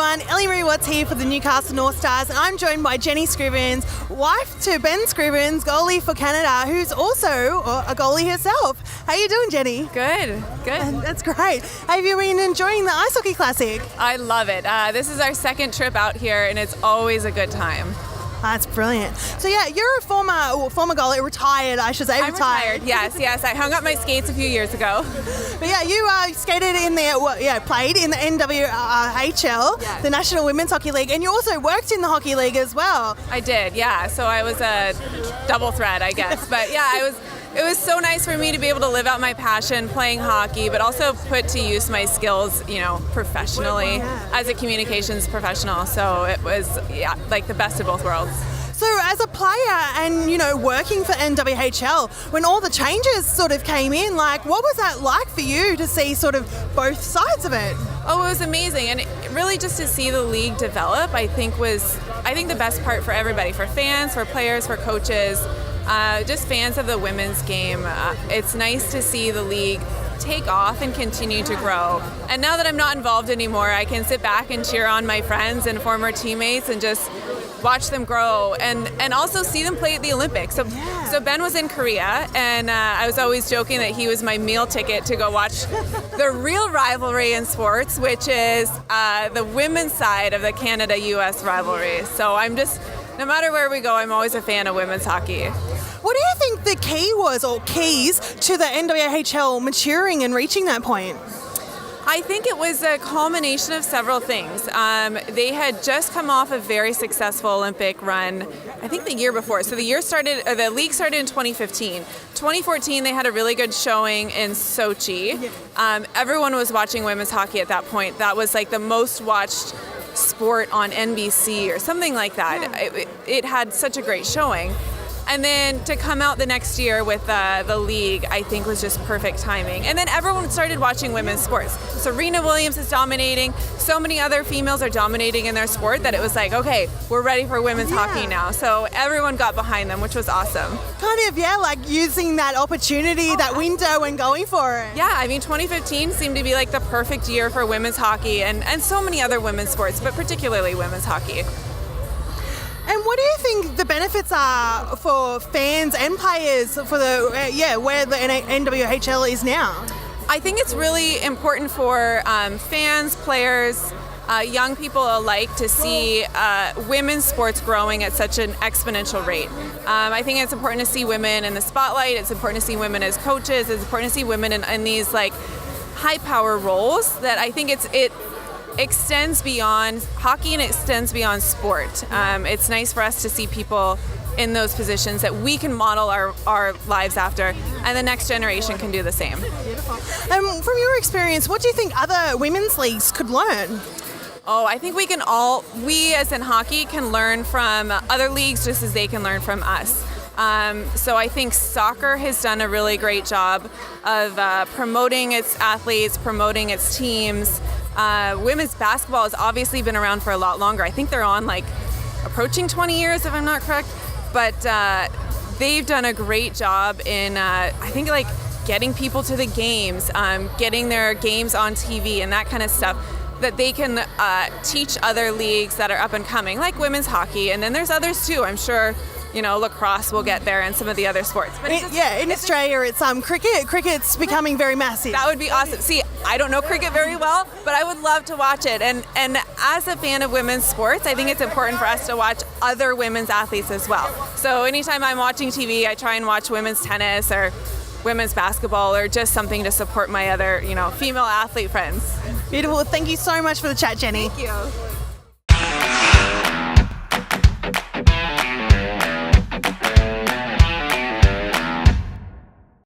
everyone. Ellie here for the Newcastle North Stars, and I'm joined by Jenny Scrivens, wife to Ben Scrivens, goalie for Canada, who's also a goalie herself. How you doing, Jenny? Good. That's great. Have you been enjoying the Ice Hockey Classic? I love it. This is our second trip out here, and it's always a good time. That's brilliant. So yeah, you're a former goalie, retired, I should say. I'm retired. Yes. I hung up my skates a few years ago. But yeah, you skated in played in the NWHL, the National Women's Hockey League, and you also worked in the Hockey League as well. I did, yeah. So I was a double threat, I guess. But yeah, it was so nice for me to be able to live out my passion playing hockey, but also put to use my skills, professionally as a communications professional. So it was, like the best of both worlds. So as a player and, working for NWHL, when all the changes sort of came in, what was that like for you to see sort of both sides of it? Oh, it was amazing. And really just to see the league develop, I think the best part for everybody, for fans, for players, for coaches, just fans of the women's game. It's nice to see the league take off and continue to grow. And now that I'm not involved anymore, I can sit back and cheer on my friends and former teammates and just watch them grow and also see them play at the Olympics. So Ben was in Korea, and I was always joking that he was my meal ticket to go watch the real rivalry in sports, which is the women's side of the Canada-US rivalry. So no matter where we go, I'm always a fan of women's hockey. What do you think the key was, or keys, to the NWHL maturing and reaching that point? I think it was a culmination of several things. They had just come off a very successful Olympic run, I think the year before. So the league started in 2015. 2014, they had a really good showing in Sochi. Everyone was watching women's hockey at that point. That was like the most watched sport on NBC or something like that. It had such a great showing. And then to come out the next year with the league, I think was just perfect timing. And then everyone started watching women's sports. Serena Williams is dominating. So many other females are dominating in their sport that it was like, okay, we're ready for women's hockey now. So everyone got behind them, which was awesome. Like using that opportunity, that window, and going for it. Yeah, 2015 seemed to be like the perfect year for women's hockey and so many other women's sports, but particularly women's hockey. And what do you think the benefits are for fans and players for where the NWHL is now? I think it's really important for fans, players, young people alike to see women's sports growing at such an exponential rate. I think it's important to see women in the spotlight. It's important to see women as coaches. It's important to see women in these high power roles that I think it extends beyond hockey and extends beyond sport. It's nice for us to see people in those positions that we can model our lives after, and the next generation can do the same. From your experience, what do you think other women's leagues could learn? Oh, I think we as in hockey can learn from other leagues just as they can learn from us. So I think soccer has done a really great job of promoting its athletes, promoting its teams. Women's basketball has obviously been around for a lot longer. I think they're on approaching 20 years, if I'm not correct. But they've done a great job in, getting people to the games, getting their games on TV and that kind of stuff, that they can teach other leagues that are up and coming, like women's hockey. And then there's others too, I'm sure. Lacrosse will get there and some of the other sports. But in Australia it's cricket. Cricket's becoming very massive. That would be awesome. See, I don't know cricket very well, but I would love to watch it. And as a fan of women's sports, I think it's important for us to watch other women's athletes as well. So anytime I'm watching TV, I try and watch women's tennis or women's basketball or just something to support my other, female athlete friends. Beautiful. Thank you so much for the chat, Jenny. Thank you.